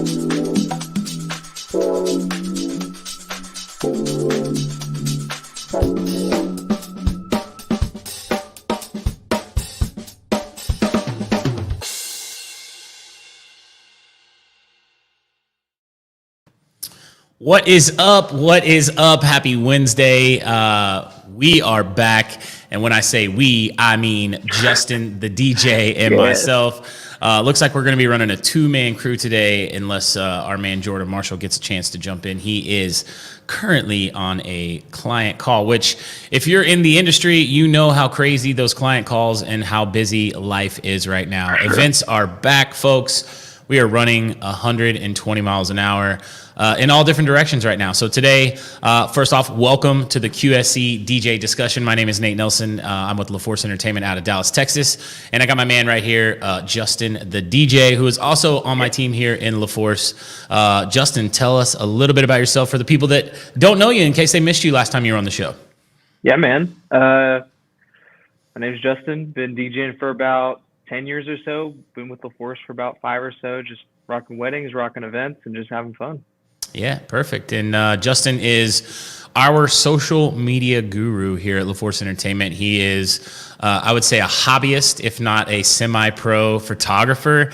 What is up? What is up? Happy Wednesday. We are back. And when I say we, I mean Justin, the DJ, and myself. Looks like we're going to be running a two-man crew today unless our man Jordan Marshall gets a chance to jump in. He is currently on a client call, which if you're in the industry, you know how crazy those client calls and how busy life is right now. Events are back, folks. We are running 120 miles an hour in all different directions right now. So today, first off, welcome to the QSC DJ discussion. My name is Nate Nelson. I'm with LeForce Entertainment out of Dallas, Texas. And I got my man right here, Justin, the DJ, who is also on my team here in LeForce. Justin, tell us a little bit about yourself for the people that don't know you in case they missed you last time you were on the show. Yeah, man. My name's Justin. Been DJing for about 10 years or so. Been with LeForce for about 5 or so, just rocking weddings, rocking events, and just having fun. Yeah, perfect. And Justin is our social media guru here at LeForce Entertainment. He is, I would say, a hobbyist, if not a semi-pro photographer.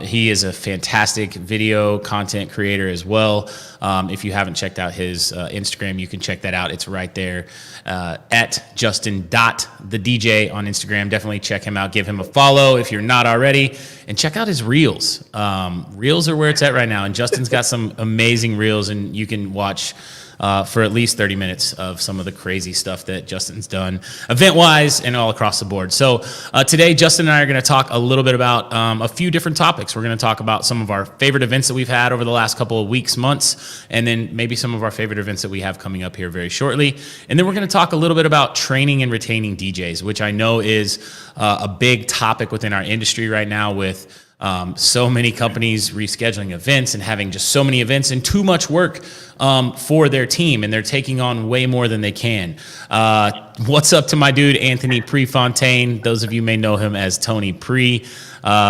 He is a fantastic video content creator as well. If you haven't checked out his Instagram, you can check that out. It's right there at justin.thedj on Instagram. Definitely check him out. Give him a follow if you're not already. And check out his reels. Reels are where it's at right now. And Justin's got some amazing reels, and you can watch for at least 30 minutes of some of the crazy stuff that Justin's done event-wise and all across the board. So today, Justin and I are going to talk a little bit about a few different topics. We're going to talk about some of our favorite events that we've had over the last couple of weeks, months, and then maybe some of our favorite events that we have coming up here very shortly. And then we're going to talk a little bit about training and retaining DJs, which I know is a big topic within our industry right now with so many companies rescheduling events and having just so many events and too much work for their team, and they're taking on way more than they can. What's up to my dude, Anthony Prefontaine? Those of you may know him as Tony Pre.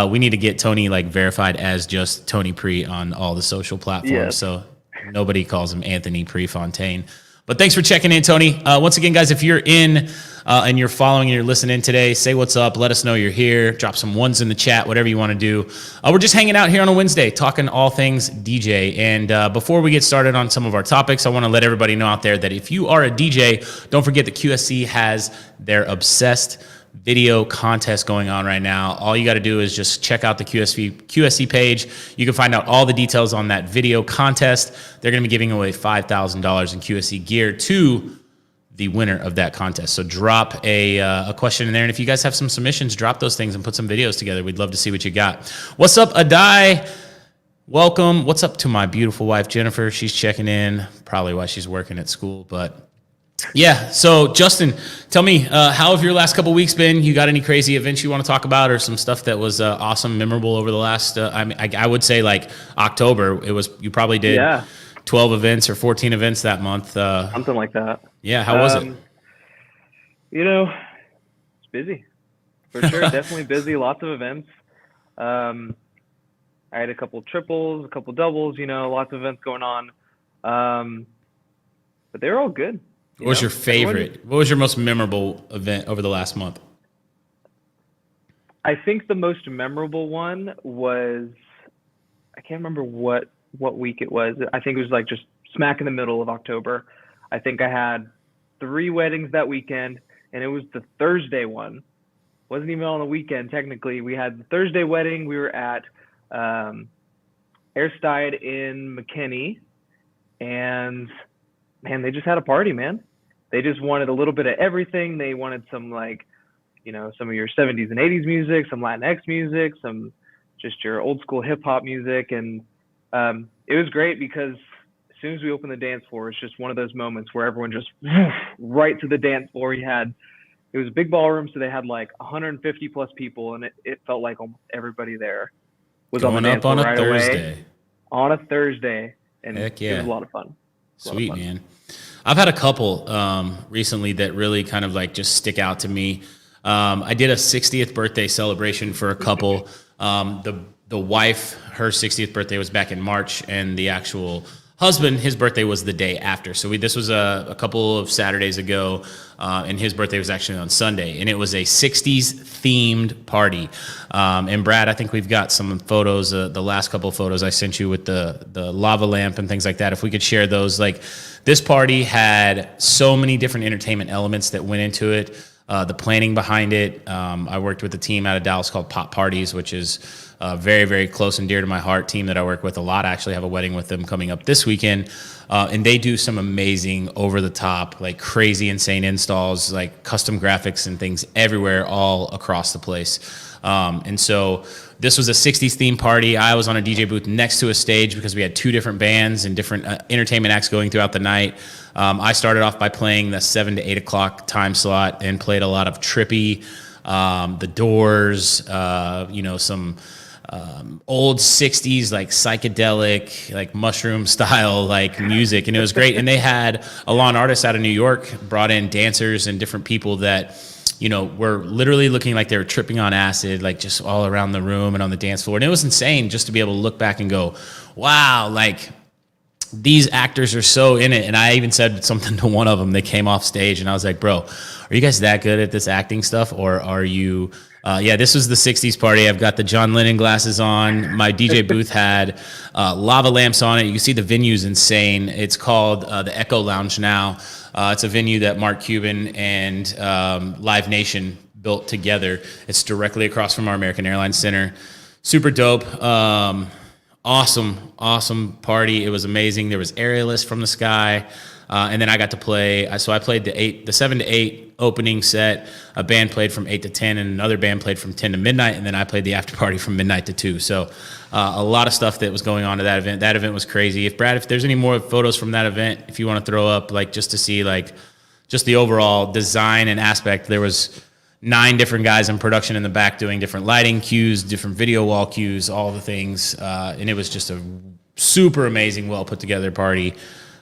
We need to get Tony verified as just Tony Pre on all the social platforms, so nobody calls him Anthony Prefontaine. But thanks for checking in, Tony. Once again, guys, if you're in and you're following and you're listening today, say what's up. Let us know you're here. Drop some ones in the chat, whatever you want to do. We're just hanging out here on a Wednesday, talking all things DJ. And before we get started on some of our topics, I want to let everybody know out there that if you are a DJ, don't forget that QSC has their Obsessed video contest going on right now. All you got to do is just check out the QSC page. You can find out all the details on that video contest. They're going to be giving away $5,000 in QSC gear to the winner of that contest. So drop a question in there. And if you guys have some submissions, drop those things and put some videos together. We'd love to see what you got. What's up, Adai? Welcome. What's up to my beautiful wife, Jennifer? She's checking in, probably while she's working at school, but yeah. So Justin, tell me, how have your last couple weeks been? You got any crazy events you want to talk about, or some stuff that was awesome, memorable over the last, I would say October, you probably did 12 events or 14 events that month. Something like that. Yeah. How was it? It's busy for sure. Definitely busy. Lots of events. I had a couple triples, a couple doubles, lots of events going on. But they're all good. What was your favorite? What was your most memorable event over the last month? I think the most memorable one was, I can't remember what week it was. I think it was just smack in the middle of October. I think I had 3 weddings that weekend, and it was the Thursday one. Wasn't even on the weekend, technically. We had the Thursday wedding. We were at Airstide in McKinney, and man, they just had a party, man. They just wanted a little bit of everything. They wanted some some of your 70s and 80s music, some Latinx music, some just your old school hip hop music. And it was great because as soon as we opened the dance floor, it's just one of those moments where everyone just right to the dance floor. It was a big ballroom, so they had 150 plus people, and it felt like almost everybody there was going on the dance floor right Thursday. away. On a Thursday. And heck yeah. It was a lot of fun. Sweet, man. I've had a couple recently that really kind of just stick out to me. I did a 60th birthday celebration for a couple. The the wife, her 60th birthday was back in March, and the actual husband, his birthday was the day after. So this was a couple of Saturdays ago, and his birthday was actually on Sunday, and it was a 60s themed party. And Brad, I think we've got some photos, the last couple of photos I sent you with the lava lamp and things like that. If we could share those, like this party had so many different entertainment elements that went into it. The planning behind it. I worked with a team out of Dallas called Pop Parties, which is very, very close and dear to my heart. Team that I work with a lot. I actually have a wedding with them coming up this weekend. And they do some amazing over the top, like crazy insane installs, like custom graphics and things everywhere, all across the place. And so this was a 60s theme party. I was on a DJ booth next to a stage because we had two different bands and different entertainment acts going throughout the night. I started off by playing the 7 to 8 o'clock time slot and played a lot of Trippy, The Doors, some old 60s like psychedelic, like mushroom style like music, and it was great. And they had a lawn artist out of New York brought in dancers and different people that were literally looking like they were tripping on acid, like just all around the room and on the dance floor. And it was insane just to be able to look back and go, wow, like these actors are so in it. And I even said something to one of them. They came off stage and I was like, bro, are you guys that good at this acting stuff? Or are you, this was the 60s party. I've got the John Lennon glasses on. My DJ booth had lava lamps on it. You can see the venue's insane. It's called the Echo Lounge now. It's a venue that Mark Cuban and Live Nation built together. It's directly across from our American Airlines Center. Super dope. Awesome party. It was amazing. There was aerialists from the sky. And then I got to play. So I played the 7 to 8 opening set. A band played from 8 to 10, and another band played from 10 to midnight. And then I played the after party from midnight to 2. So a lot of stuff that was going on at that event. That event was crazy. If there's any more photos from that event, if you want to throw up, like just to see like just the overall design and aspect, there was 9 different guys in production in the back doing different lighting cues, different video wall cues, all the things. And it was just a super amazing, well put together party.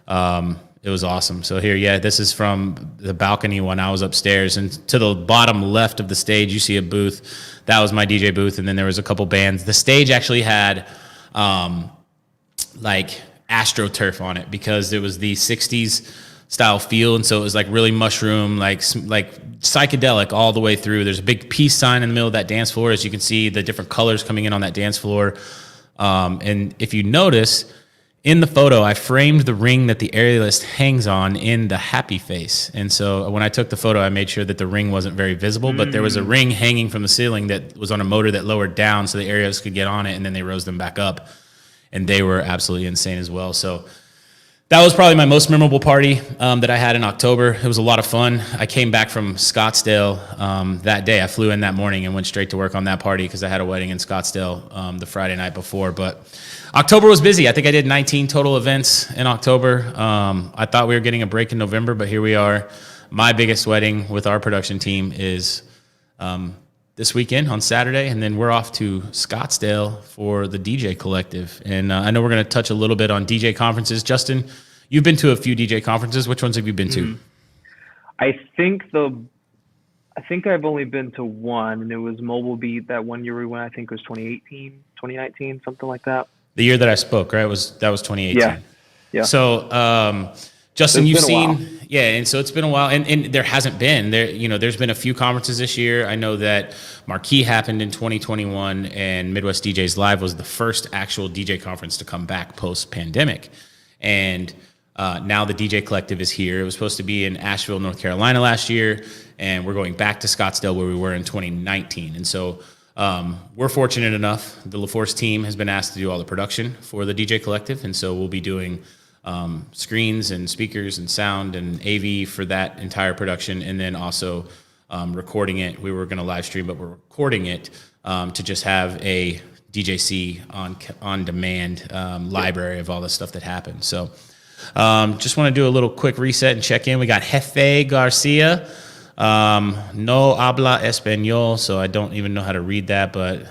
It was awesome. So here, this is from the balcony when I was upstairs. And to the bottom left of the stage, you see a booth. That was my DJ booth. And then there was a couple bands. The stage actually had like AstroTurf on it because it was the 60s style feel. And so it was like really mushroom, like psychedelic all the way through. There's a big peace sign in the middle of that dance floor. As you can see, the different colors coming in on that dance floor. And if you notice, in the photo, I framed the ring that the aerialist hangs on in the happy face. And so when I took the photo, I made sure that the ring wasn't very visible, but there was a ring hanging from the ceiling that was on a motor that lowered down so the aerialists could get on it, and then they rose them back up. And they were absolutely insane as well. So that was probably my most memorable party that I had in October. It was a lot of fun. I came back from Scottsdale that day. I flew in that morning and went straight to work on that party because I had a wedding in Scottsdale the Friday night before. But October was busy. I think I did 19 total events in October. I thought we were getting a break in November, but here we are. My biggest wedding with our production team is this weekend on Saturday, and then we're off to Scottsdale for the DJ Collective. And I know we're going to touch a little bit on DJ conferences. Justin, you've been to a few DJ conferences. Which ones have you been to? I think I've only been to one, and it was Mobile Beat that one year we went. I think it was 2018, 2019, something like that. The year that I spoke, right? That was 2018. Yeah. So, Justin, you've seen, and so it's been a while, and there hasn't been there's been a few conferences this year. I know that Marquee happened in 2021, and Midwest DJs Live was the first actual DJ conference to come back post-pandemic, and now the DJ Collective is here. It was supposed to be in Asheville, North Carolina last year, and we're going back to Scottsdale where we were in 2019, and so we're fortunate enough. The LeForce team has been asked to do all the production for the DJ Collective, and so we'll be doing screens and speakers and sound and AV for that entire production, and then also recording it. We were going to live stream, but we're recording it to just have a DJC on demand library of all the stuff that happened. So just want to do a little quick reset and check in. We got Jefe Garcia. No habla español, so I don't even know how to read that, but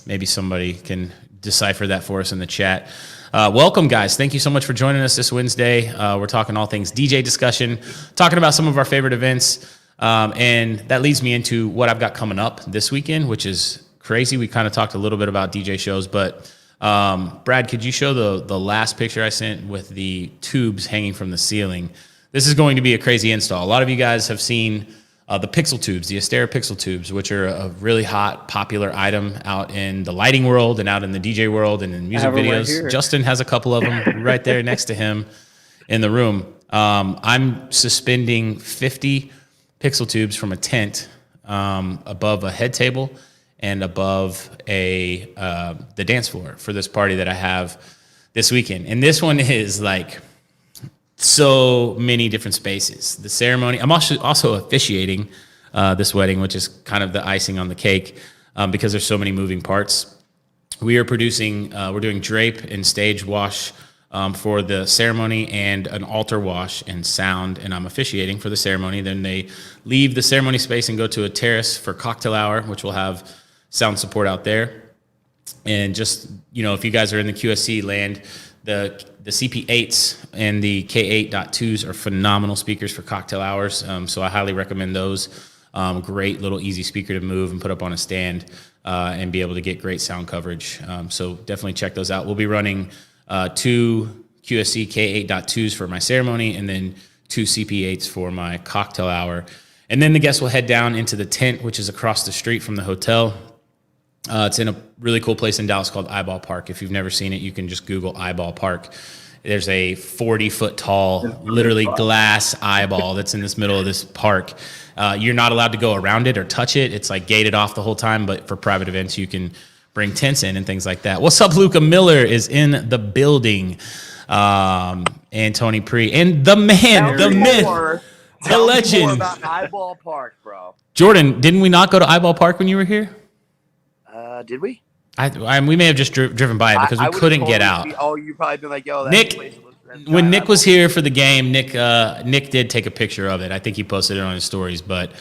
maybe somebody can decipher that for us in the chat. Welcome, guys. Thank you so much for joining us this Wednesday. We're talking all things DJ discussion, talking about some of our favorite events, and that leads me into what I've got coming up this weekend, which is crazy. We kind of talked a little bit about DJ shows, but Brad, could you show the last picture I sent with the tubes hanging from the ceiling? This is going to be a crazy install. A lot of you guys have seen the pixel tubes, the Astera pixel tubes, which are a really hot, popular item out in the lighting world and out in the DJ world and in music videos. Right, Justin has a couple of them right there next to him in the room. I'm suspending 50 pixel tubes from a tent above a head table and above the dance floor for this party that I have this weekend. And this one is like so many different spaces. The ceremony, I'm also officiating this wedding, which is kind of the icing on the cake because there's so many moving parts. We are producing, we're doing drape and stage wash for the ceremony and an altar wash and sound, and I'm officiating for the ceremony. Then they leave the ceremony space and go to a terrace for cocktail hour, which will have sound support out there. And just, if you guys are in the QSC land, the CP8s and the K8.2s are phenomenal speakers for cocktail hours. So I highly recommend those. Great little easy speaker to move and put up on a stand and be able to get great sound coverage. So definitely check those out. We'll be running 2 QSC K8.2s for my ceremony and then 2 CP8s for my cocktail hour. And then the guests will head down into the tent, which is across the street from the hotel. It's in a really cool place in Dallas called Eyeball Park. If you've never seen it, you can just Google Eyeball Park. There's a 40-foot tall, literally glass eyeball that's in this middle of this park. You're not allowed to go around it or touch it. It's like gated off the whole time, but for private events, you can bring tents in and things like that. What's up, Luca Miller is in the building. And Tony Pre. And the man, the myth, the legend. More about Eyeball Park, bro. Jordan, didn't we not go to Eyeball Park when you were here? Did we? We may have just driven by it because we couldn't get out. You probably been like, yo, Nick. When Nick was here for the game, Nick did take a picture of it. I think he posted it on his stories. But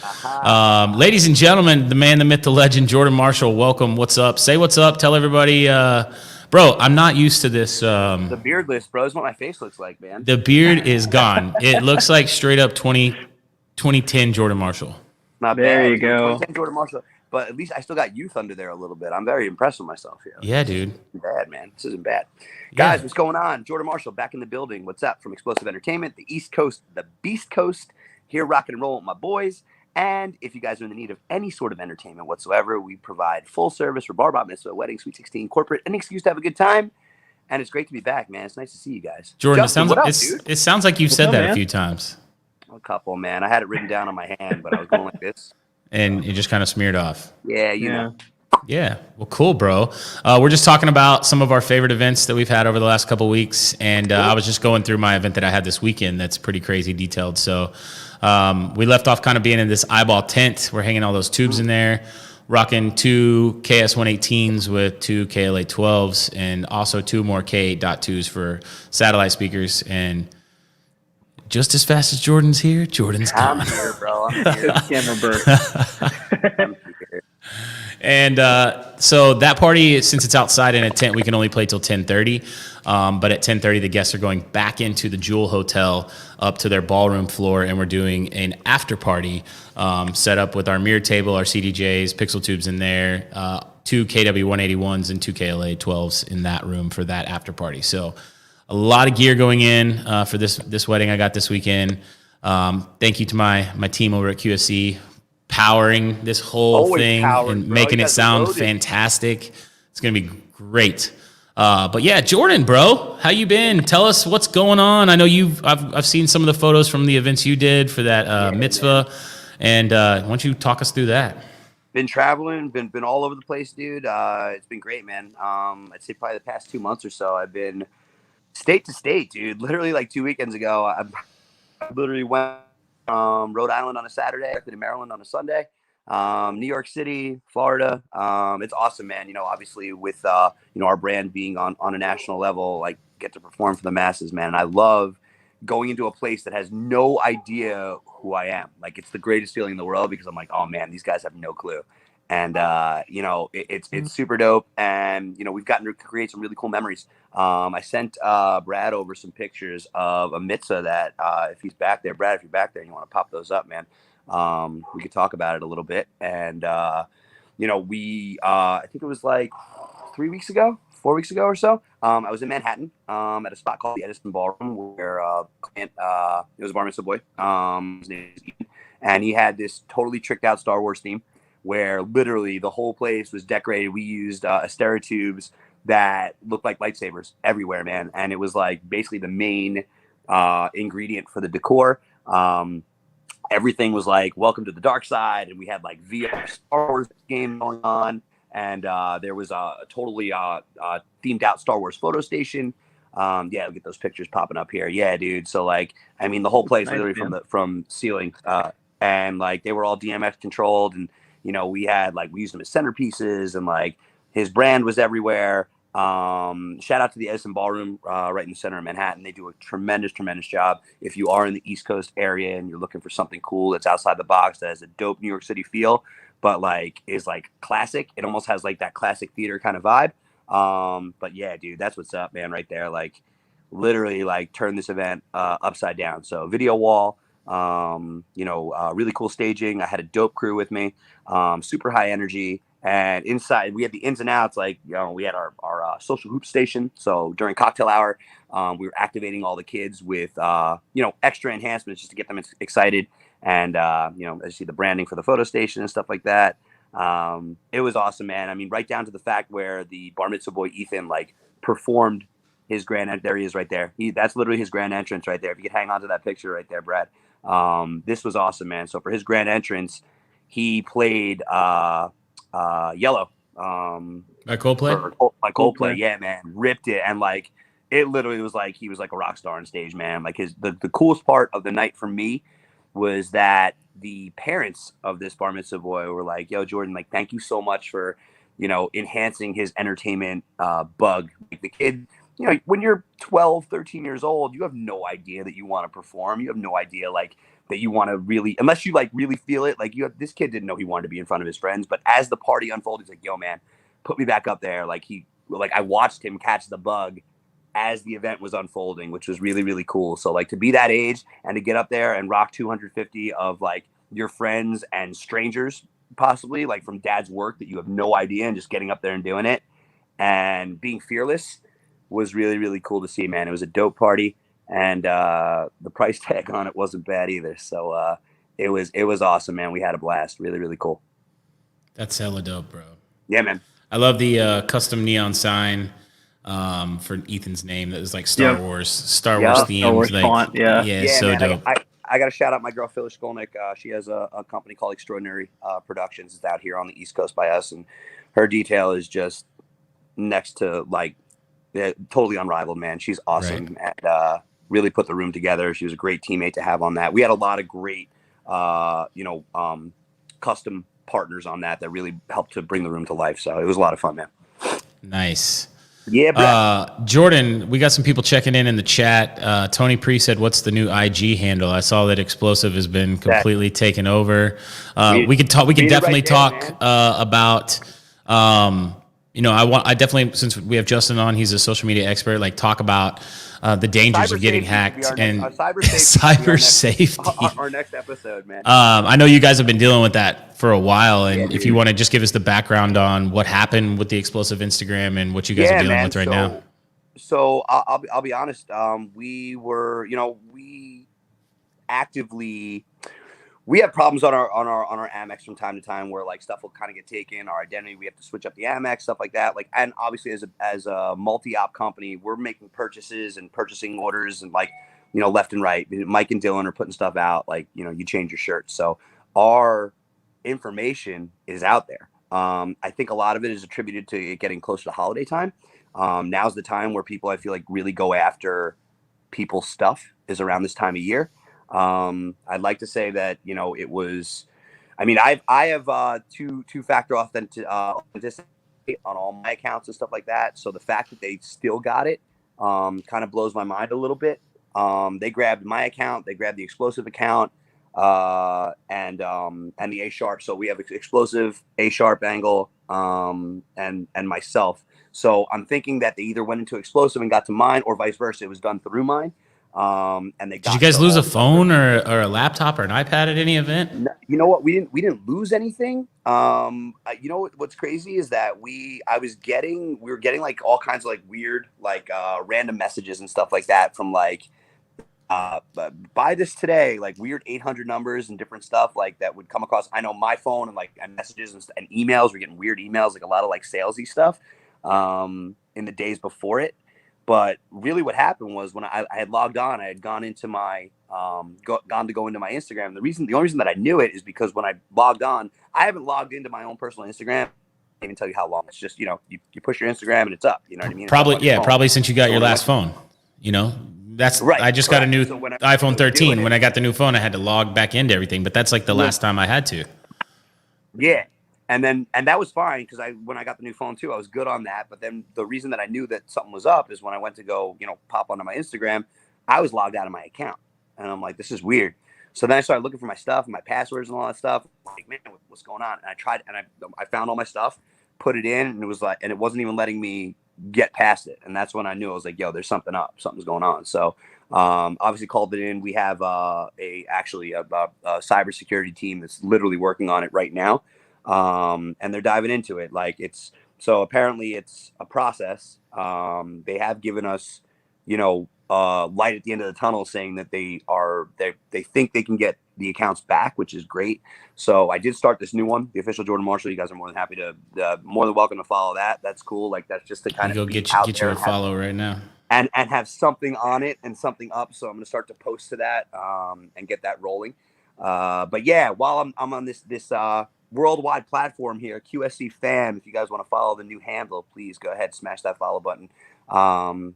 ladies and gentlemen, the man, the myth, the legend, Jordan Marshall, welcome. What's up? Say what's up. Tell everybody. Bro, I'm not used to this. The beardless, bro, is what my face looks like, man. The beard is gone. It looks like straight up 2010 Jordan Marshall. Not bad. There you go. 2010 Jordan Marshall. But at least I still got youth under there a little bit. I'm very impressed with myself here. Yeah, dude. This isn't bad, man. This isn't bad. Guys, what's going on? Jordan Marshall back in the building. What's up? From Xplosive Entertainment, the East Coast, the Beast Coast. Here rocking and rolling with my boys. And if you guys are in the need of any sort of entertainment whatsoever, we provide full service for bar, bat mitzvah, wedding, sweet 16, corporate, any excuse to have a good time. And it's great to be back, man. It's nice to see you guys. Jordan, Justin, it sounds like you've said that a few times. A couple, man. I had it written down on my hand, but I was going like this. And it just kind of smeared off. Yeah, you know. Yeah. Well, cool, bro. We're just talking about some of our favorite events that we've had over the last couple of weeks. And I was just going through my event that I had this weekend that's pretty crazy detailed. So we left off kind of being in this eyeball tent. We're hanging all those tubes in there, rocking 2 KS118s with 2 KLA12s and also 2 more K8.2s for satellite speakers. And just as fast as Jordan's here, Jordan's gone. I'm here, bro. I'm here. Camera burst. And so that party, since it's outside in a tent, we can only play till 10:30. But at 10:30, the guests are going back into the Jewel Hotel up to their ballroom floor, and we're doing an after party set up with our mirror table, our CDJs, pixel tubes in there, 2 KW181s and 2 KLA12s in that room for that after party. So a lot of gear going in for this wedding I got this weekend. Thank you to my team over at QSC, powering this whole thing and making it sound fantastic. It's gonna be great. But yeah, Jordan, bro, how you been? Tell us what's going on. I know I've seen some of the photos from the events you did for that mitzvah, and why don't you talk us through that? Been traveling, been all over the place, dude. It's been great, man. I'd say probably the past 2 months or so, I've been state to state, dude. Literally like 2 weekends ago, I literally went Rhode Island on a Saturday, to Maryland on a Sunday, New York City, Florida. It's awesome, man. You know, obviously with our brand being on a national level, like get to perform for the masses, man. And I love going into a place that has no idea who I am. Like it's the greatest feeling in the world because I'm like, oh man, these guys have no clue. And it's super dope. And we've gotten to create some really cool memories. I sent Brad over some pictures of a mitzvah that if he's back there, Brad, if you're back there and you want to pop those up, man, we could talk about it a little bit. And we I think it was like 4 weeks ago or so. I was in Manhattan at a spot called the Edison Ballroom where it was a bar mitzvah boy. His name is Ethan, and he had this totally tricked out Star Wars theme where literally the whole place was decorated. We used Asteritubes that looked like lightsabers everywhere, man, and it was like basically the main ingredient for the decor. Everything was like welcome to the dark side, and we had like VR Star Wars game going on, and there was a totally themed out Star Wars photo station. We'll get those pictures popping up here. Yeah, dude. So like, I mean, the whole place literally from ceiling, and like they were all DMX controlled, and we used them as centerpieces, and like his brand was everywhere. Shout out to the Edison Ballroom right in the center of Manhattan. They do a tremendous job. If you are in the East Coast area and you're looking for something cool that's outside the box that has a dope New York City feel, but like is like classic, it almost has like that classic theater kind of vibe. But yeah, dude, that's what's up, man, right there. Like literally like turn this event upside down. So video wall, really cool staging. I had a dope crew with me, super high energy. And inside, we had the ins and outs. Like, we had our social hoop station. So during cocktail hour, we were activating all the kids with, extra enhancements just to get them excited. And, as you see the branding for the photo station and stuff like that. It was awesome, man. I mean, right down to the fact where the bar mitzvah boy, Ethan, like performed his there he is right there. That's literally his grand entrance right there. If you could hang on to that picture right there, Brad. This was awesome, man. So for his grand entrance, he played, Yellow by Coldplay. Coldplay, yeah, man, ripped it, and like it literally was like he was like a rock star on stage, man. Like the coolest part of the night for me was that the parents of this bar mitzvah boy were like, "Yo, Jordan, like thank you so much for enhancing his entertainment bug." Like the kid, when you're 12, 13 years old, you have no idea that you want to perform. You have no idea like that you want to really, unless you like really feel it. Like this kid didn't know he wanted to be in front of his friends, but as the party unfolded, he's like, "Yo, man, put me back up there." Like I watched him catch the bug as the event was unfolding, which was really, really cool. So like to be that age and to get up there and rock 250 of like your friends and strangers, possibly like from dad's work that you have no idea, and just getting up there and doing it and being fearless was really, really cool to see, man. It was a dope party. And the price tag on it wasn't bad either. So it was awesome, man. We had a blast. Really, really cool. That's hella dope, bro. Yeah, man. I love the custom neon sign for Ethan's name that was like Star Wars themed. Star Wars font, so man, dope. I got to shout out my girl Phyllis Skolnick. She has a company called Extraordinary Productions. It's out here on the East Coast by us, and her detail is just next to like totally unrivaled, man. She's awesome. Right. And really put the room together. She was a great teammate to have on that. We had a lot of great, custom partners on that really helped to bring the room to life. So it was a lot of fun, man. Nice. Yeah, bro. Jordan, we got some people checking in the chat. Tony Pre said, "What's the new IG handle?" I saw that Xplosive has been completely taken over. We can talk. We can definitely talk about. I definitely, since we have Justin on, he's a social media expert, like talk about the dangers of getting hacked and cyber safety. Our next episode, man. I know you guys have been dealing with that for a while, and if you want to just give us the background on what happened with the Xplosive Instagram and what you guys are dealing with right now. So I'll be honest. We were, we actively. We have problems on our Amex from time to time where like stuff will kind of get taken, our identity, we have to switch up the Amex, stuff like that. Like, and obviously as a multi-op company, we're making purchases and purchasing orders and like, left and right. Mike and Dylan are putting stuff out, like, you change your shirt. So our information is out there. I think a lot of it is attributed to it getting closer to holiday time. Now's the time where people, I feel like, really go after people's stuff is around this time of year. I'd like to say that, it was, I have two-factor authenticity on all my accounts and stuff like that. So the fact that they still got it, kind of blows my mind a little bit. They grabbed my account, they grabbed the Xplosive account, and the A Sharp. So we have Xplosive, A Sharp angle, and myself. So I'm thinking that they either went into Xplosive and got to mine, or vice versa. It was done through mine. And they got Did you guys to lose all a the phone or a laptop or an iPad at any event? You know what? We didn't lose anything. You know what's crazy is that we were getting like all kinds of like weird like random messages and stuff like that from like buy this today, like weird 800 numbers and different stuff like that would come across. I know my phone and like and messages and emails. We're getting weird emails, like a lot of like salesy stuff in the days before it. But really what happened was when I had logged on, I had gone into my gone to go into my Instagram. The only reason that I knew it is because when I logged on, I haven't logged into my own personal Instagram. I can't even tell you how long. It's just, you push your Instagram and it's up. You know what I mean? Probably since you got your last phone. That's right. I just got a new So iPhone 13. When I got the new phone, I had to log back into everything. But that's like the last time I had to. Yeah. And that was fine because when I got the new phone too, I was good on that. But then the reason that I knew that something was up is when I went to go, pop onto my Instagram, I was logged out of my account. And I'm like, this is weird. So then I started looking for my stuff and my passwords and all that stuff. I'm like, man, what's going on? And I tried, and I found all my stuff, put it in, and it was like, and it wasn't even letting me get past it. And that's when I knew. I was like, yo, there's something up, something's going on. So obviously called it in. We have a cybersecurity team that's literally working on it right now. And they're diving into it. So apparently it's a process. They have given us, light at the end of the tunnel saying that they think they can get the accounts back, which is great. So I did start this new one, the official Jordan Marshall. You guys are more than happy to, more than welcome to follow that. That's cool. Like that's just to kind of go get you a follow right now and have something on it and something up. So I'm going to start to post to that, and get that rolling. But yeah, while I'm on this worldwide platform here, QSC fam, if you guys want to follow the new handle, please go ahead, smash that follow button, and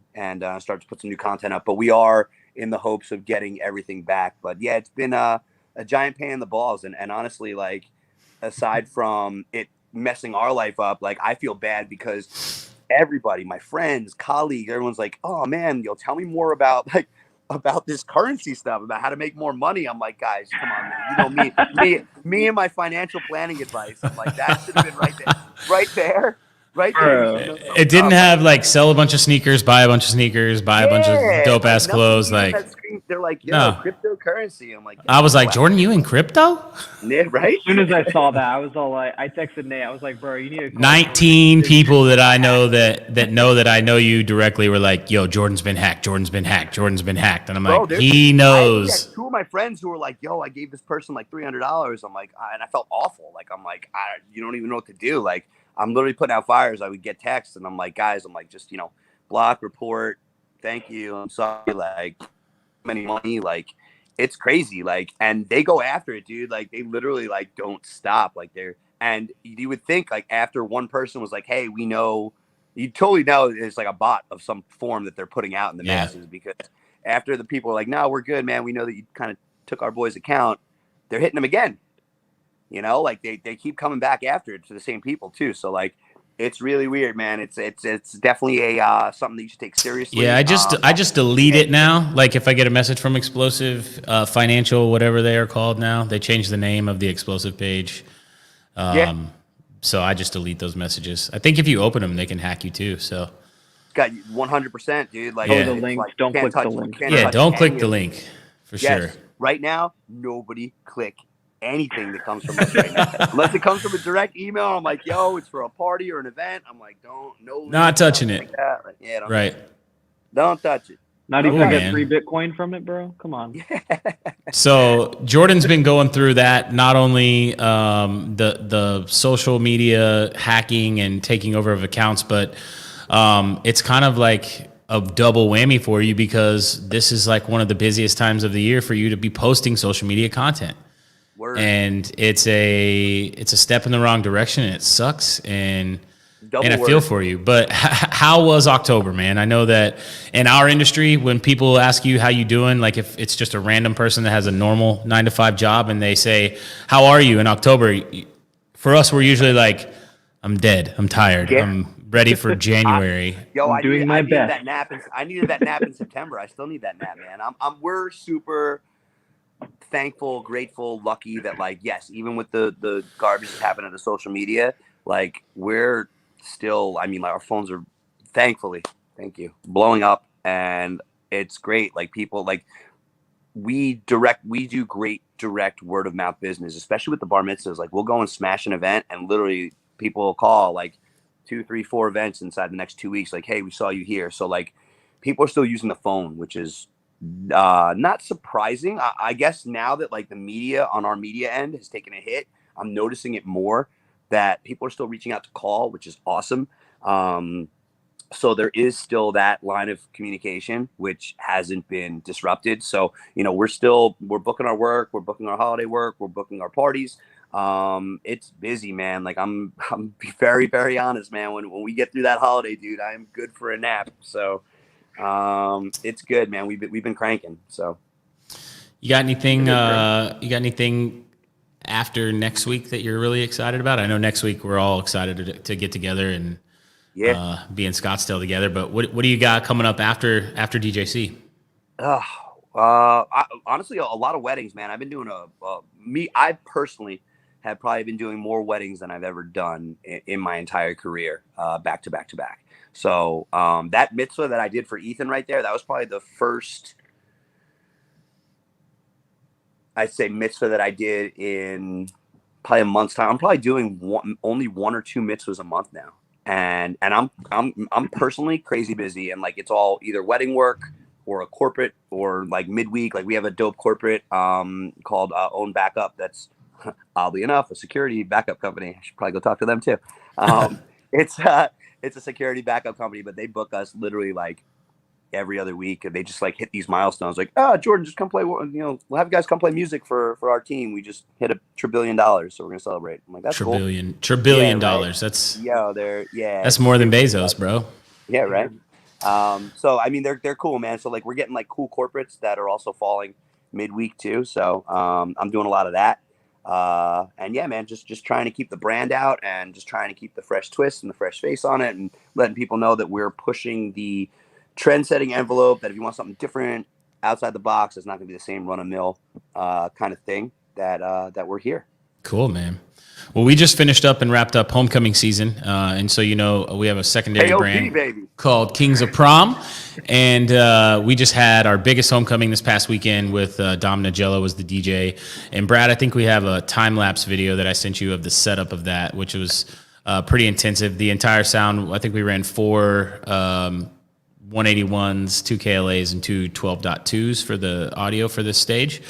start to put some new content up. But we are in the hopes of getting everything back. But yeah, it's been a giant pain in the balls. And honestly, like, aside from it messing our life up, like, I feel bad because everybody, my friends, colleagues, everyone's like, oh man, tell me more about this currency stuff, about how to make more money. I'm like, guys, come on, man. Me and my financial planning advice. I'm like, that should have been right there. It didn't have like sell a bunch of sneakers, buy a bunch of sneakers, buy a bunch of dope ass clothes. Like, they're like, no, cryptocurrency. I'm like, I was like, Jordan, you in crypto? Yeah, right. As soon as I saw that, I was all like, I texted Nate. I was like, bro, you need to. 19 people that I know that I know you directly were like, yo, Jordan's been hacked. Jordan's been hacked. Jordan's been hacked. And I'm like, he knows. I had two of my friends who were like, yo, I gave this person like $300. I'm like, and I felt awful. Like, I'm like, you don't even know what to do. Like, I'm literally putting out fires. I would get texts and I'm like, guys, just, block, report. Thank you. I'm sorry. Like, many money. Like, it's crazy. Like, and they go after it, dude. Like, they literally like don't stop. Like, and you would think like after one person was like, hey, we know, you totally know it's like a bot of some form that they're putting out in the masses, because after the people are like, no, we're good, man. We know that you kind of took our boy's account. They're hitting them again. Like they keep coming back after it to the same people too. So like, it's really weird, man. It's definitely a something that you should take seriously. Yeah, I just delete it now. Like if I get a message from Explosive Financial, whatever they are called now, they changed the name of the Explosive page. So I just delete those messages. I think if you open them, they can hack you too. So got 100%, dude. Like, the link. Like, don't click the link. Yeah, don't click the link for sure. Right now, nobody click anything that comes from us right now, unless it comes from a direct email. I'm like, yo, it's for a party or an event. I'm like, not touching it. Like, don't touch it. Not even get free Bitcoin from it, bro. Come on. So Jordan's been going through that, not only the social media hacking and taking over of accounts, but it's kind of like a double whammy for you, because this is like one of the busiest times of the year for you to be posting social media content. Word. And it's a step in the wrong direction, and it sucks, and I feel for you. But how was October, man? I know that in our industry, when people ask you how you doing, like if it's just a random person that has a normal 9-to-5 job and they say, how are you in October? For us, we're usually like, I'm dead. I'm tired. Yeah. I'm ready for January. I'm doing my best. I needed that nap in September. I still need that nap, man. We're super thankful, grateful, lucky that, like, yes, even with the garbage that's happening to social media, like, we're still, like, our phones are, thankfully, thank you, blowing up, and it's great. Like people like we do great direct word of mouth business, especially with the bar mitzvahs. Like we'll go and smash an event and literally people will call like 2, 3, 4 events inside the next 2 weeks. Like, hey, we saw you here. So like people are still using the phone, which is not surprising. I guess now that like the media on our media end has taken a hit, I'm noticing it more that people are still reaching out to call, which is awesome. So there is still that line of communication, which hasn't been disrupted. So, you know, we're booking our work, we're booking our holiday work, we're booking our parties. It's busy, man. Like I'm very, very honest, man. When we get through that holiday, dude, I am good for a nap. So, it's good, man. We've been cranking. So You got anything, after next week that you're really excited about? I know next week we're all excited to get together and be in Scottsdale together. But what do you got coming up after DJC? Honestly, a lot of weddings, man. I've been doing I personally have probably been doing more weddings than I've ever done in my entire career, back to back to back. So that mitzvah that I did for Ethan right there, that was probably the first, I'd say, mitzvah that I did in probably a month's time. I'm probably doing only 1 or 2 mitzvahs a month now. And I'm personally crazy busy, and like it's all either wedding work or a corporate or like midweek. Like we have a dope corporate called Own Backup. That's oddly enough a security backup company. I should probably go talk to them too. It's a security backup company, but they book us literally like every other week, and they just like hit these milestones. Like, Jordan, just come play. You know, we'll have you guys come play music for our team. We just hit $1 trillion, so we're gonna celebrate. I'm like, that's cool. Trillion dollars. Right? That's more than Bezos, bro. Yeah, right. So I mean, they're cool, man. So like, we're getting like cool corporates that are also falling midweek too. So I'm doing a lot of that. And yeah, man, just trying to keep the brand out and just trying to keep the fresh twist and the fresh face on it, and letting people know that we're pushing the trend-setting envelope, that if you want something different outside the box, it's not going to be the same run-of-mill kind of thing, that we're here. Cool, man. Well, we just finished up and wrapped up homecoming season. And so, you know, we have a secondary brand called Kings of Prom. And we just had our biggest homecoming this past weekend with Dom Nagello was the DJ. And Brad, I think we have a time-lapse video that I sent you of the setup of that, which was pretty intensive. The entire sound, I think we ran 4 181s, 2 KLAs, and 2 12.2s for the audio for this stage. It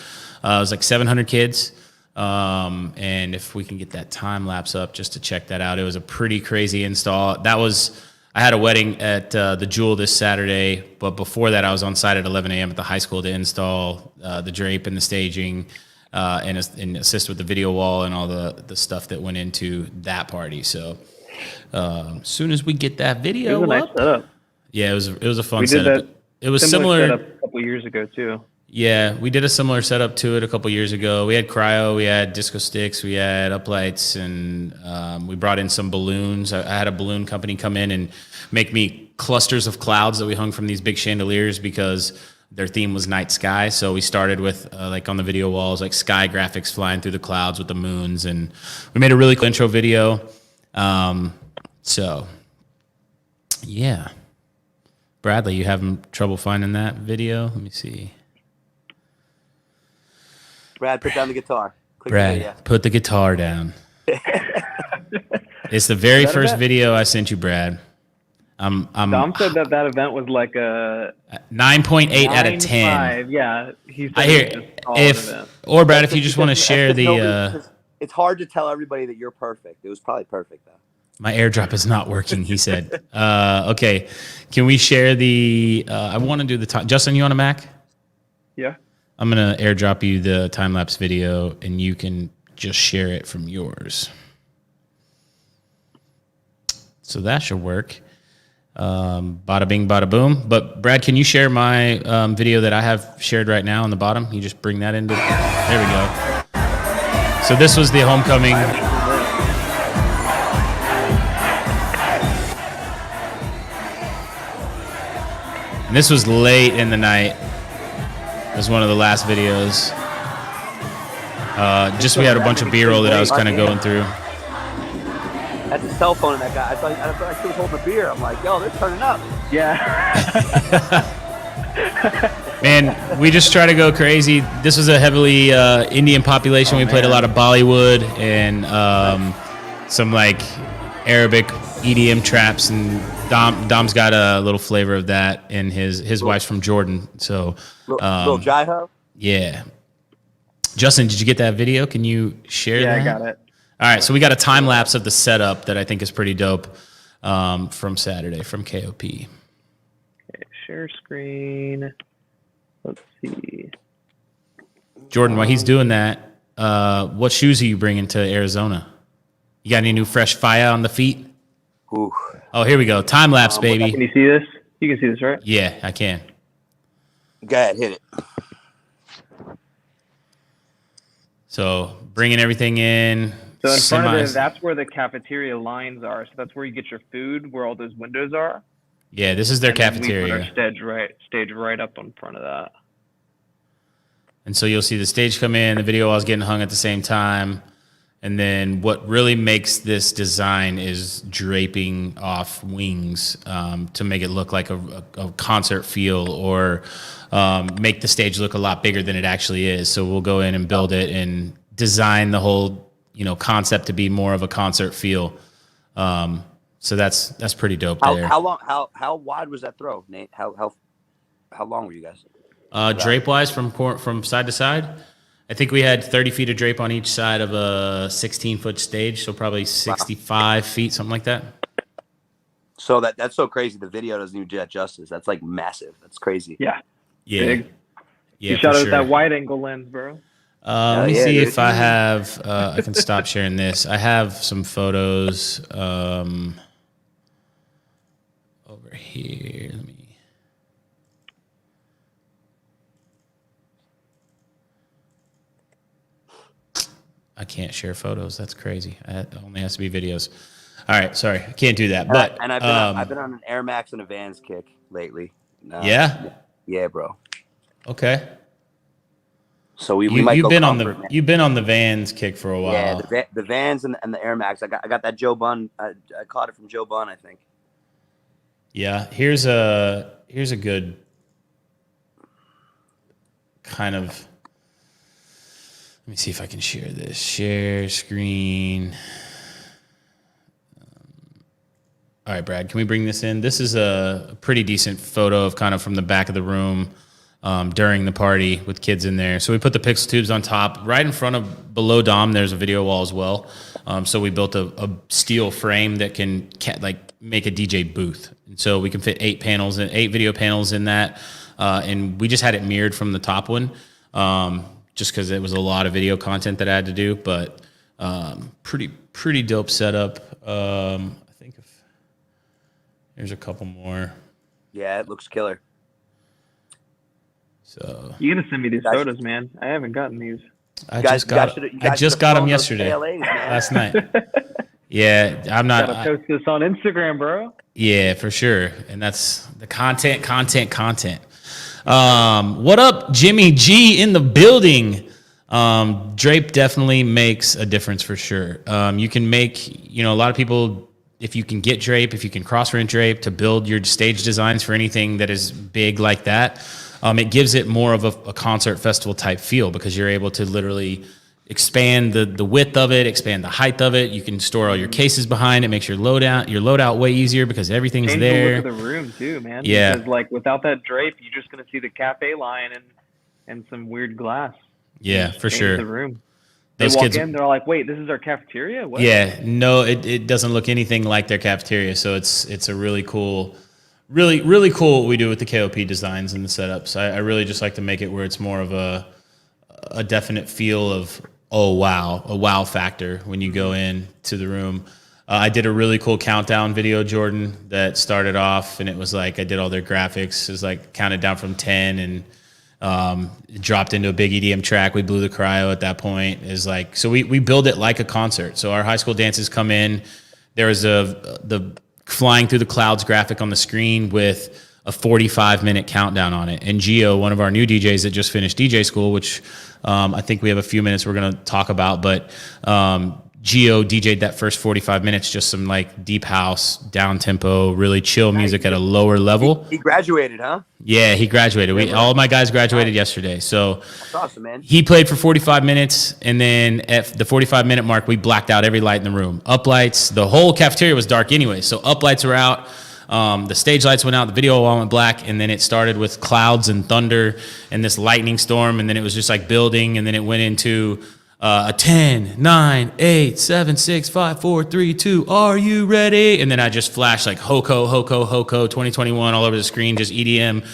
was like 700 kids. And if we can get that time lapse up just to check that out, it was a pretty crazy install. I had a wedding at the Jewel this Saturday, but before that I was on site at 11 a.m. at the high school to install the drape and the staging and assist with the video wall and all the stuff that went into that party. So as soon as we get that video it was a nice setup. Yeah, it was a fun setup. It was similar setup a couple years ago too. Yeah, we did a similar setup to it a couple years ago. We had cryo, we had disco sticks, we had uplights, and we brought in some balloons. I had a balloon company come in and make me clusters of clouds that we hung from these big chandeliers because their theme was night sky. So we started with like on the video walls, like sky graphics flying through the clouds with the moons, and we made a really cool intro video. So yeah. Bradley, you having trouble finding that video? Let me see. Brad, put down the guitar. Brad, put the guitar down. It's the very first video I sent you, Brad. Dom said that event was like a 9.8 out of 10. Yeah, he said I hear or Brad, if you just want to share the. It's hard to tell everybody that you're perfect. It was probably perfect though. My airdrop is not working, he said. Okay, can we share the? I want to do the time. Justin, you on a Mac? Yeah. I'm gonna airdrop you the time lapse video, and you can just share it from yours. So that should work. Bada bing, bada boom. But Brad, can you share my video that I have shared right now on the bottom? You just bring that into. There we go. So this was the homecoming. And this was late in the night. It was one of the last videos. Just we had a bunch of B-roll that I was kind of going through. That's a cell phone in that guy. I thought he was holding a beer. I'm like, yo, they're turning up. Yeah. Man, we just try to go crazy. This was a heavily Indian population. We played a lot of Bollywood and some like Arabic EDM traps, and Dom's got a little flavor of that, and his wife's from Jordan. So, little Jai-Ho? Yeah. Justin, did you get that video? Can you share that? Yeah, I got it. All right, so we got a time lapse of the setup that I think is pretty dope from Saturday from KOP. Okay, share screen. Let's see. Jordan, while he's doing that, what shoes are you bringing to Arizona? You got any new fresh fire on the feet? Ooh. Oh, here we go. Time lapse, baby. Can you see this? You can see this, right? Yeah, I can. Go ahead, hit it. So bringing everything in. So in front of it, that's where the cafeteria lines are. So that's where you get your food, where all those windows are. Yeah, this is their And then cafeteria. we put our stage right up in front of that. And so you'll see the stage come in, the video was getting hung at the same time. And then what really makes this design is draping off wings to make it look like a concert feel, or make the stage look a lot bigger than it actually is. So we'll go in and build it and design the whole, concept to be more of a concert feel. So that's pretty dope there. How wide was that throw, Nate? How long were you guys? Drape wise from side to side, I think we had 30 feet of drape on each side of a 16-foot stage, so probably 65 feet, something like that. So that's so crazy. The video doesn't even do that justice. That's like massive. That's crazy. Yeah. Yeah. Big. Yeah, you shot it sure. with that wide angle lens, bro. Let me see if I have. I can stop sharing this. I have some photos over here. Let me. I can't share photos. That's crazy. It only has to be videos. All right, sorry, I can't do that. But and I've been on an Air Max and a Vans kick lately. Yeah. Yeah, bro. Okay. So we might go comfort, man. You've been on the Vans kick for a while. Yeah, the Vans and the Air Max. I got that Joe Bunn. I caught it from Joe Bunn, I think. Yeah, here's a good kind of. Let me see if I can share this. Share screen. All right, Brad, can we bring this in? This is a pretty decent photo of kind of from the back of the room during the party with kids in there. So we put the pixel tubes on top. Right in front of, below Dom, there's a video wall as well. So we built a steel frame that can make a DJ booth. And so we can fit 8 video panels in that. And we just had it mirrored from the top one. Just because it was a lot of video content that I had to do, but pretty dope setup. I think there's a couple more. Yeah, it looks killer. So You gotta send me these photos, man. I haven't gotten these. I just got them yesterday, last night. Yeah, I'm not. Gotta post this on Instagram, bro. Yeah, for sure, and that's the content. What up, Jimmy G in the building? Drape definitely makes a difference for sure. You can make, a lot of people, if you can get drape, if you can cross-rent drape to build your stage designs for anything that is big like that, it gives it more of a concert festival type feel, because you're able to literally expand the width of it, expand the height of it. You can store all your cases behind it. Makes your loadout way easier because everything's Change there. the look of the room too, man. Yeah. Because without that drape, you're just gonna see the cafe line and some weird glass. Yeah, for sure. The room. Those they walk kids in, they're like, "Wait, this is our cafeteria?" What? Yeah, no, it doesn't look anything like their cafeteria. So it's a really cool what we do with the KOP designs and the setups. I really just like to make it where it's more of a definite feel of, oh wow, a wow factor when you go in to the room. I did a really cool countdown video, Jordan, that started off, and it was like I did all their graphics. It was like counted down from 10 and it dropped into a big EDM track. We blew the cryo at that point. So we build it like a concert. So our high school dances come in. There was the flying through the clouds graphic on the screen with a 45-minute countdown on it. And Gio, one of our new DJs that just finished DJ school, which I think we have a few minutes we're going to talk about, but Gio DJ'd that first 45 minutes, just some like deep house, down tempo, really chill music at a lower level. He graduated, huh? Yeah, he graduated. All of my guys graduated yesterday. So That's awesome, man. he played for 45 minutes, and then at the 45-minute mark, we blacked out every light in the room. Up lights, the whole cafeteria was dark anyway, so up lights were out. The stage lights went out, the video wall went black, and then it started with clouds and thunder and this lightning storm, and then it was just like building, and then it went into a 10, 9, 8, 7, 6, 5, 4, 3, 2, are you ready? And then I just flashed like Hoko, Hoko, Hoko, 2021 all over the screen, just EDM,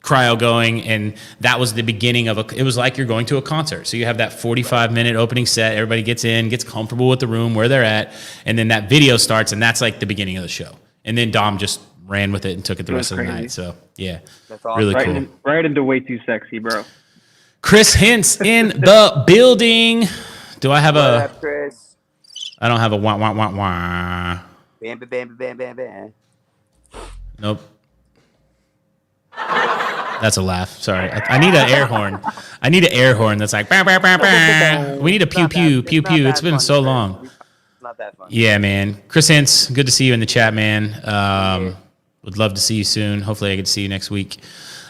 cryo going. And that was the beginning of it was like you're going to a concert. So you have that 45-minute opening set, everybody gets in, gets comfortable with the room, where they're at, and then that video starts, and that's like the beginning of the show. And then Dom just ran with it and took it the rest of the night. So yeah, that's awesome. Really cool. Right into Way Too Sexy, bro. Chris Hintz in the building. Do I have What up, Chris? I don't have a wah, wah, wah, wah. Bam, bam, bam, bam, bam, bam. Nope. That's a laugh. Sorry. I need an air horn. I need an air horn that's like, bah, bah, bah, bah. We need a pew, pew, pew, pew. It's been so long. It's not that fun. Yeah, man. Chris Hintz, good to see you in the chat, man. Would love to see you soon. Hopefully I get to see you next week.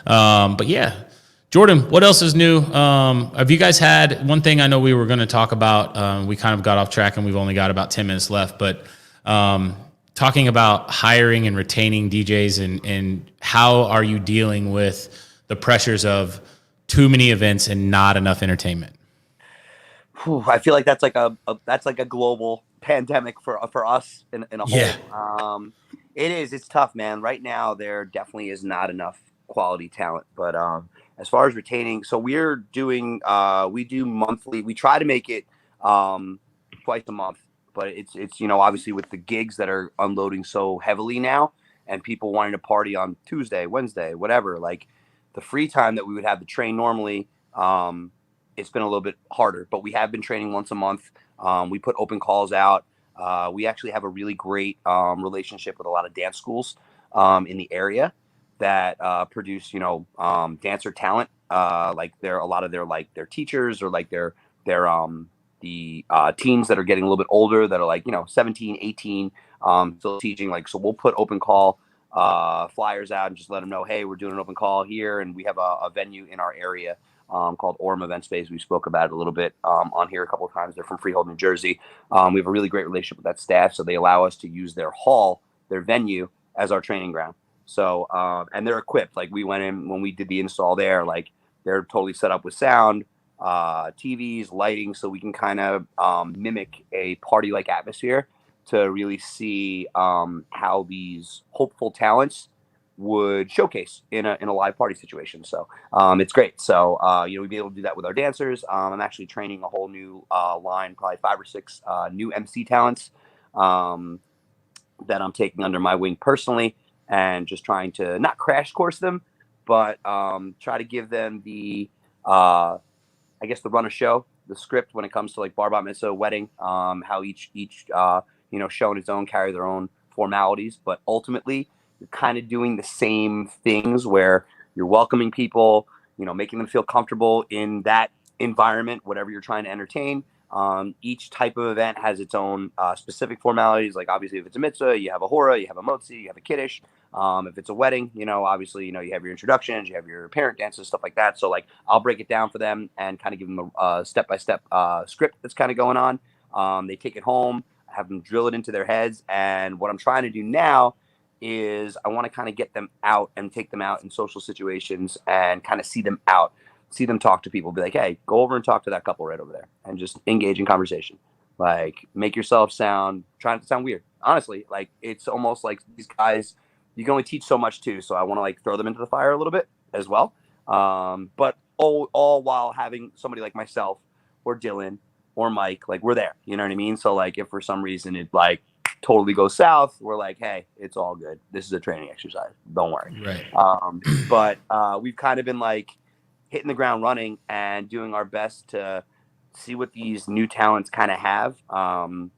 But yeah. Jordan, what else is new? Have you guys had one thing I know we were going to talk about? We kind of got off track and we've only got about 10 minutes left, but talking about hiring and retaining DJs and how are you dealing with the pressures of too many events and not enough entertainment? I feel like that's like a global pandemic for us in a whole. Yeah. It's tough, man. Right now there definitely is not enough quality talent, but as far as retaining, so we're doing we do monthly. We try to make it twice a month, but it's obviously with the gigs that are unloading so heavily now and people wanting to party on Tuesday, Wednesday, whatever, like the free time that we would have to train normally, it's been a little bit harder, but we have been training once a month. We put open calls out. We actually have a really great relationship with a lot of dance schools in the area that produce, dancer talent. Like a lot of their teachers or like the teens that are getting a little bit older that are like, 17, 18, still teaching. Like, so we'll put open call flyers out and just let them know, hey, we're doing an open call here. And we have a venue in our area called Orem Event Space. We spoke about it a little bit on here a couple of times. They're from Freehold, New Jersey. We have a really great relationship with that staff. So they allow us to use their hall, their venue, as our training ground. So, and they're equipped. Like we went in when we did the install there, like they're totally set up with sound, TVs, lighting, so we can kind of mimic a party-like atmosphere to really see how these hopeful talents would showcase in a live party situation. So it's great. So we'd be able to do that with our dancers. I'm actually training a whole new line, probably 5 or 6 new MC talents that I'm taking under my wing personally, and just trying to not crash course them, but try to give them the the run of show, the script when it comes to like bar, bat mitzvah, wedding, how each show on its own carry their own formalities, but ultimately you're kind of doing the same things where you're welcoming people, making them feel comfortable in that environment, whatever you're trying to entertain. Each type of event has its own specific formalities. Like obviously if it's a mitzvah, you have a hora, you have a motzi, you have a kiddush. If it's a wedding, obviously, you have your introductions, you have your parent dances, stuff like that. So like I'll break it down for them and kind of give them a step-by-step script that's kind of going on. They take it home, have them drill it into their heads. And what I'm trying to do now is I want to kind of get them out and take them out in social situations and kind of see them out. See them talk to people, be like, hey, go over and talk to that couple right over there and just engage in conversation. Like, make yourself try not to sound weird. Honestly, like, it's almost like these guys, you can only teach so much too. So I want to like throw them into the fire a little bit as well. But all while having somebody like myself or Dylan or Mike, like we're there, you know what I mean? So like, if for some reason it like totally goes south, we're like, hey, it's all good. This is a training exercise. Don't worry. Right. But we've kind of been like, hitting the ground running and doing our best to see what these new talents kind of have. And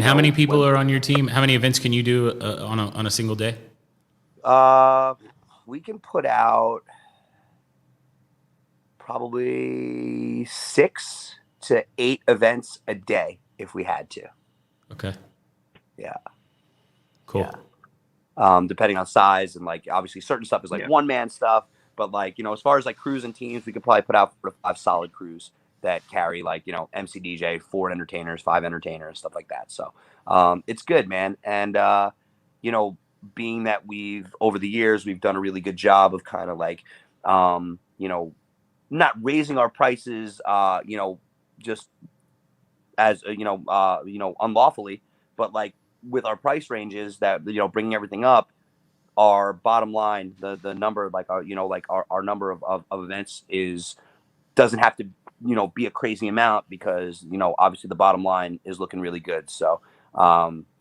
how many people are on your team? How many events can you do on a single day? We can put out probably 6 to 8 events a day. if we had to. Okay. Yeah. Cool. Yeah. Depending on size, and like obviously certain stuff is like one man stuff, but like, you know, as far as like crews and teams, we could probably put out 4 to 5 solid crews that carry like, you know, MC DJ, 4 entertainers, 5 entertainers, stuff like that. So it's good, man. And you know, being that over the years we've done a really good job of kind of like you know, not raising our prices you know, just as you know, unlawfully, but like with our price ranges that, you know, bringing everything up, our bottom line, the number, like our, you know, like our number of events doesn't have to, you know, be a crazy amount, because, you know, obviously the bottom line is looking really good. So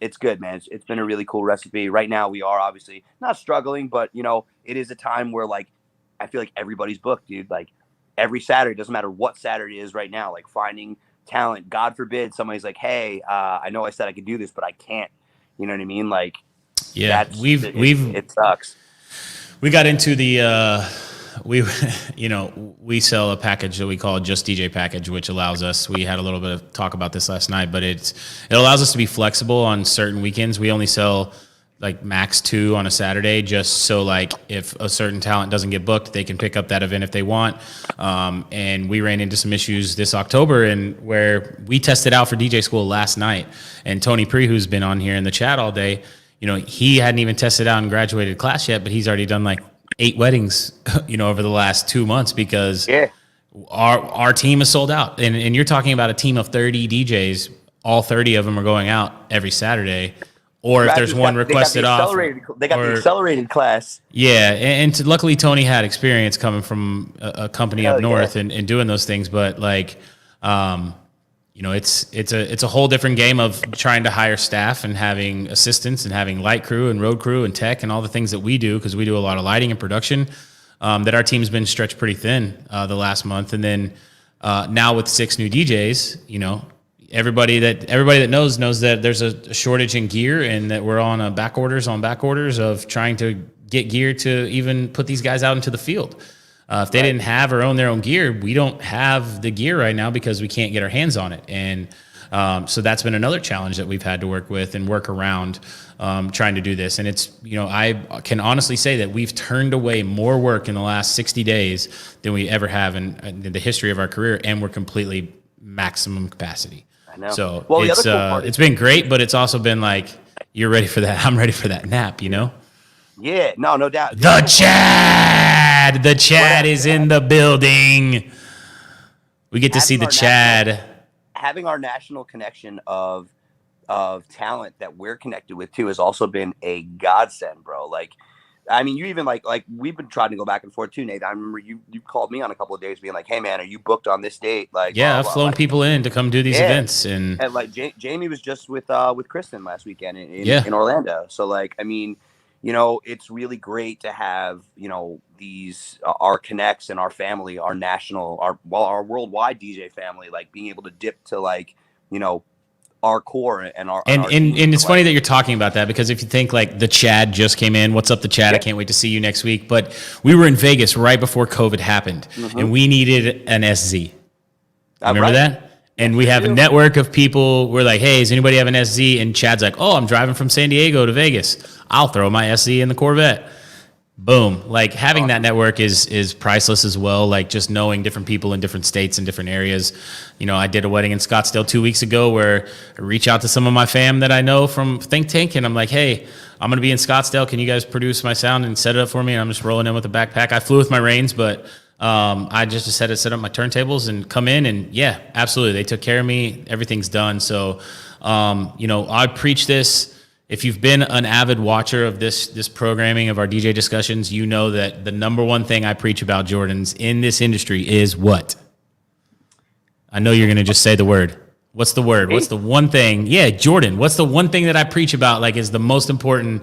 it's good, man. It's been a really cool recipe. Right now we are obviously not struggling, but, you know, it is a time where like I feel like everybody's booked, dude. Like every Saturday, doesn't matter what Saturday is right now, like finding talent. God forbid somebody's like, hey, I know I said I could do this, but I can't. You know what I mean? Like, yeah, it sucks. We got into the we sell a package that we call Just DJ package, which allows us, we had a little bit of talk about this last night, but it allows us to be flexible on certain weekends. We only sell like max 2 on a Saturday, just so like if a certain talent doesn't get booked, they can pick up that event if they want. And we ran into some issues this October, and where we tested out for DJ school last night, and Tony Pre, who's been on here in the chat all day, you know, he hadn't even tested out and graduated class yet, but he's already done like 8 weddings, you know, over the last 2 months, because our team is sold out. And you're talking about a team of 30 DJs, all 30 of them are going out every Saturday. Or if there's one requested off. They got the accelerated class. Yeah, and luckily Tony had experience coming from a company up north and doing those things. But like, you know, it's a whole different game of trying to hire staff and having assistants and having light crew and road crew and tech and all the things that we do, because we do a lot of lighting and production. That our team's been stretched pretty thin the last month, and then now with 6 new DJs, you know. Everybody that knows that there's a shortage in gear, and that we're on back orders of trying to get gear to even put these guys out into the field. If they didn't have or own their own gear, we don't have the gear right now because we can't get our hands on it. And so that's been another challenge that we've had to work with and work around, trying to do this. And it's, you know, I can honestly say that we've turned away more work in the last 60 days than we ever have in the history of our career, and we're completely maximum capacity. So it's been great, but it's also been like, you're ready for that. I'm ready for that nap, you know? Yeah, no doubt. The Chad is in the building. We get to see the Chad. Having our national connection of talent that we're connected with too has also been a godsend, bro. Like, I mean, you even like we've been trying to go back and forth too, Nate. I remember you called me on a couple of days being like, "Hey, man, are you booked on this date?" Like, yeah, I've flown people in to come do these events, and like Jamie was just with Kristen last weekend in Orlando. So like, I mean, you know, it's really great to have, you know, these our connects and our family, our national, our worldwide DJ family, like being able to dip to like, you know, our core and our and it's funny that you're talking about that, because if you think like the Chad just came in, what's up, the Chad? I can't wait to see you next week. But we were in Vegas right before COVID happened, and we needed an SZ. Remember that? And we have a network of people. We're like, hey, does anybody have an SZ? And Chad's like, oh, I'm driving from San Diego to Vegas. I'll throw my SZ in the Corvette. Boom. Like having that network is priceless as well. Like just knowing different people in different states and different areas. You know, I did a wedding in Scottsdale 2 weeks ago where I reach out to some of my fam that I know from Think Tank, and I'm like, hey, I'm going to be in Scottsdale. Can you guys produce my sound and set it up for me? And I'm just rolling in with a backpack. I flew with my reins, but I just set up my turntables and come in, and yeah, absolutely. They took care of me. Everything's done. So, you know, I preach this. If you've been an avid watcher of this programming of our DJ discussions, you know that the number one thing I preach about, Jordans, in this industry is what? I know you're going to just say the word. What's the word? What's the one thing? Yeah, Jordan, what's the one thing that I preach about like is the most important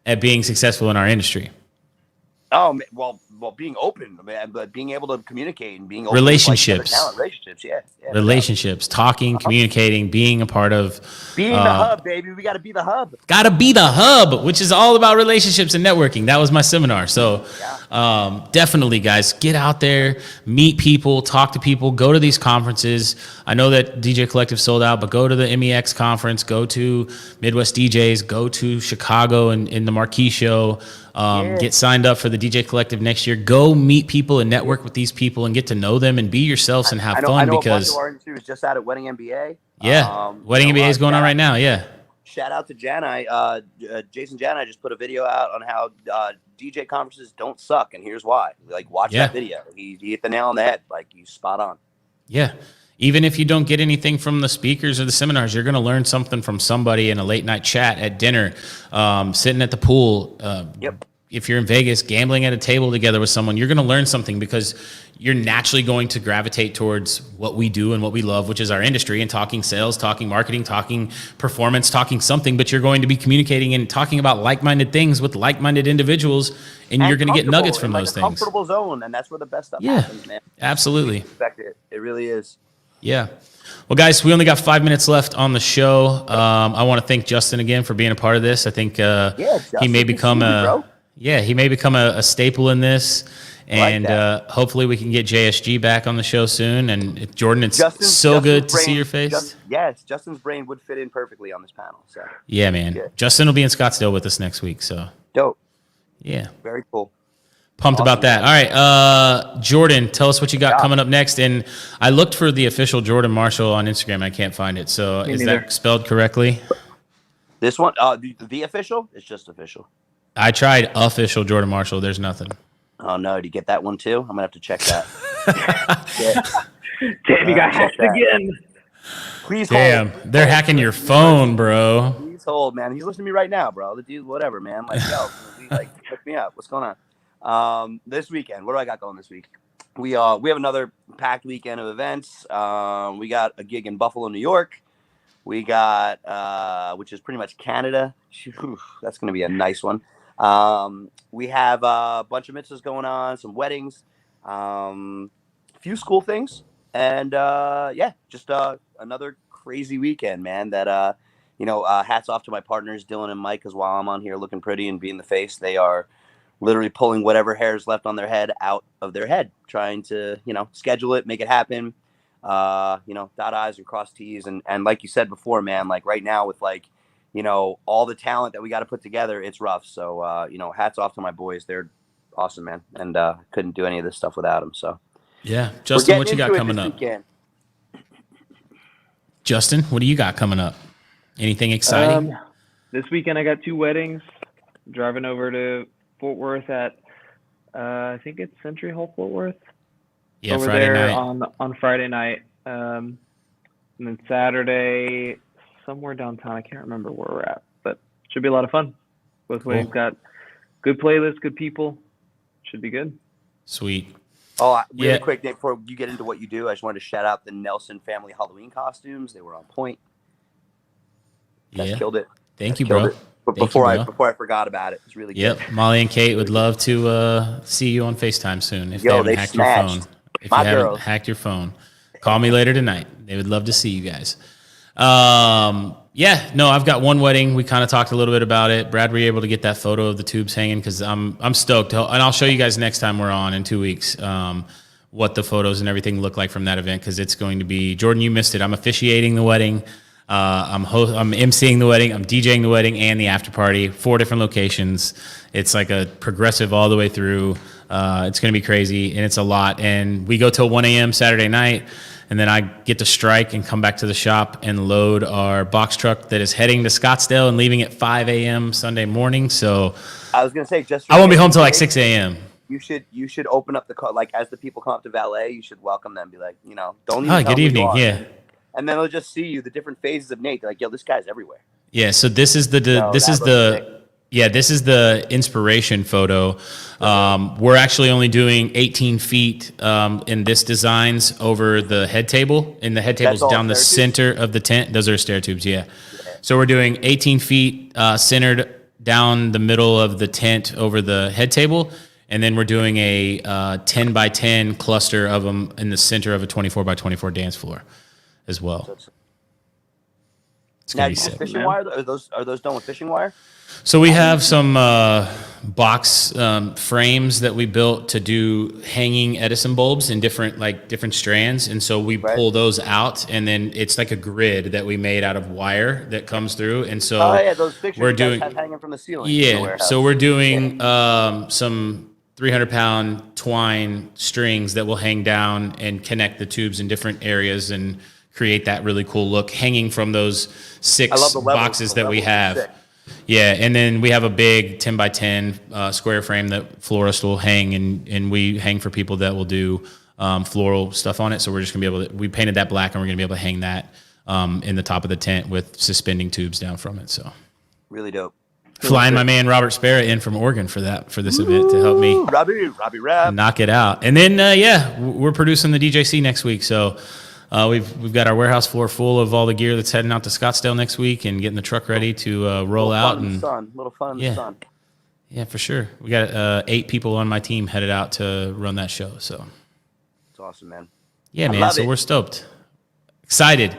at being successful in our industry? Well, being open, man, but being able to communicate and being open Relationships. with, like, talent, relationships, yeah, Relationships, talking, communicating, being a part of. being the hub, baby. We got to be the hub. Got to be the hub, which is all about relationships and networking. That was my seminar. So definitely, guys, get out there, meet people, talk to people, go to these conferences. I know that DJ Collective sold out, but go to the MEX conference, go to Midwest DJs, go to Chicago and in the Marquee Show. Get signed up for the DJ Collective next year. Go meet people and network with these people and get to know them and be yourselves and have fun. I know because a bunch of our industry was just out at Wedding MBA. Wedding MBA is going on right now. Yeah. Shout out to Janai. Jason Janai just put a video out on how DJ conferences don't suck, and here's why. Like, watch that video. He hit the nail on the head. Like, he's spot on. Yeah. Even if you don't get anything from the speakers or the seminars, you're going to learn something from somebody in a late night chat at dinner, sitting at the pool. If you're in Vegas, gambling at a table together with someone, you're going to learn something because you're naturally going to gravitate towards what we do and what we love, which is our industry, and talking sales, talking marketing, talking performance, talking something, but you're going to be communicating and talking about like-minded things with like-minded individuals, and you're going to get nuggets from those things. Comfortable zone, and that's where the best stuff happens, man. Absolutely. Expect it. It really is. Yeah. Well, guys, we only got 5 minutes left on the show. I want to thank Justin again for being a part of this. I think he may become a staple in this. And hopefully we can get JSG back on the show soon. And Jordan, it's so good to see your face. Justin's brain would fit in perfectly on this panel. So yeah, man. Yeah. Justin will be in Scottsdale with us next week. So dope. Yeah. Very cool. Pumped about that. All right, Jordan, tell us what you got coming up next. And I looked for the official Jordan Marshall on Instagram. And I can't find it. So is that spelled correctly? This one, the official? It's just official. I tried official Jordan Marshall. There's nothing. Oh, no. Did you get that one, too? I'm going to have to check that. Damn, you got hacked again. Please hold. Damn, they're hacking your phone, bro. Please hold, man. He's listening to me right now, bro. The dude, whatever, man. Like, yo, hook me up. What's going on? This weekend, what do I got going this week? We have another packed weekend of events. We got a gig in Buffalo, New York. We got, which is pretty much Canada. Whew, that's going to be a nice one. We have a bunch of mitzvahs going on, some weddings, a few school things, and just another crazy weekend, man. That hats off to my partners Dylan and Mike, because while I'm on here looking pretty and being the face, they are literally pulling whatever hair is left on their head out of their head, trying to schedule it, make it happen. Dot I's and cross T's, and like you said before, man, like right now with all the talent that we got to put together, it's rough. So, hats off to my boys. They're awesome, man. And couldn't do any of this stuff without them. So, yeah. Justin, what you got coming up? Justin, what do you got coming up? Anything exciting? This weekend, I got 2 weddings. I'm driving over to Fort Worth at, I think it's Century Hall, Fort Worth. Yeah, over Friday there night. on Friday night. And then Saturday, somewhere downtown. I can't remember where we're at, but should be a lot of fun. Both ways, got good playlists, good people. Should be good. Sweet. Oh, really quick, Nick, before you get into what you do, I just wanted to shout out the Nelson family Halloween costumes. They were on point. That's killed it. Thank you, bro. But before I forgot about it, it's really good. Yep, Molly and Kate would love to see you on FaceTime soon if they haven't hacked your phone. If you haven't hacked your phone, call me later tonight. They would love to see you guys. I've got one wedding. We kind of talked a little bit about it. Brad, were you able to get that photo of the tubes hanging? Because I'm stoked, and I'll show you guys next time we're on in 2 weeks what the photos and everything look like from that event, because it's going to be Jordan. You missed it. I'm officiating the wedding. I'm emceeing the wedding. I'm DJing the wedding and the after party. 4 different locations. It's like a progressive all the way through. It's going to be crazy, and it's a lot. And we go till 1 a.m. Saturday night. And then I get to strike and come back to the shop and load our box truck that is heading to Scottsdale and leaving at 5 a.m. Sunday morning. So I was going to say, I won't be home till like 6 a.m. You should open up the car, like as the people come up to valet, you should welcome them. Be like, don't even. Hi, good evening. Yeah. And then they'll just see you, the different phases of Nate. They're like, yo, this guy's everywhere. Yeah. So this is the inspiration photo. We're actually only doing 18 feet in this designs over the head table, and the head table's down the center of the tent. Those are stair tubes, yeah. So we're doing 18 feet centered down the middle of the tent over the head table, And then we're doing a 10 by 10 cluster of them in the center of a 24 by 24 dance floor as well. It's Now, gonna be you use sick. fishing wire? Are those done with fishing wire? So we have some box frames that we built to do hanging Edison bulbs in different strands, and so we pull those out, and then it's like a grid that we made out of wire that comes through, and so Those pictures we're you guys doing have hanging from the ceiling. yeah. So we're doing some 300-pound twine strings that will hang down and connect the tubes in different areas and create that really cool look hanging from those 6 boxes that we have. Yeah, and then we have a big 10 by 10 square frame that florists will hang, and we hang for people that will do floral stuff on it. So we're just gonna be able to. We painted that black, and we're gonna be able to hang that in the top of the tent with suspending tubes down from it. So really dope. Flying my man Robert Sparrow in from Oregon for this event to help me Robbie Rap. knock it out. And then we're producing the DJC next week. So we've got our warehouse floor full of all the gear that's heading out to Scottsdale next week and getting the truck ready to roll out. And little fun in the sun. Yeah, for sure. We got 8 people on my team headed out to run that show. So it's awesome, man. Yeah, man. So we're stoked, excited.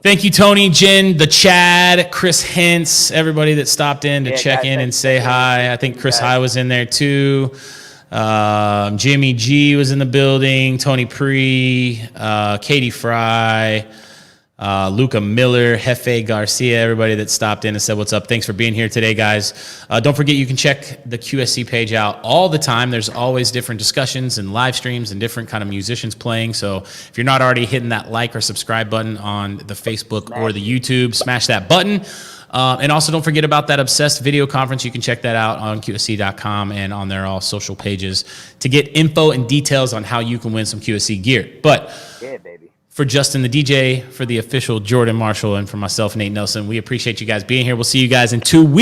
Thank you, Tony, Jen, the Chad, Chris Hintz, everybody that stopped in to check in and say hi. I think Chris High was in there too. Jimmy G was in the building. Tony Pre, Katie Fry, Luca Miller, Jefe Garcia, everybody that stopped in and said what's up. Thanks for being here today, guys. Don't forget you can check the QSC page out all the time. There's always different discussions and live streams and different kind of musicians playing. So if you're not already hitting that like or subscribe button on the Facebook or the YouTube, smash that button. And also don't forget about that Obsessed video conference. You can check that out on QSC.com and on their all social pages to get info and details on how you can win some QSC gear. But for Justin, the DJ, for the official Jordan Marshall, and for myself, Nate Nelson, we appreciate you guys being here. We'll see you guys in 2 weeks.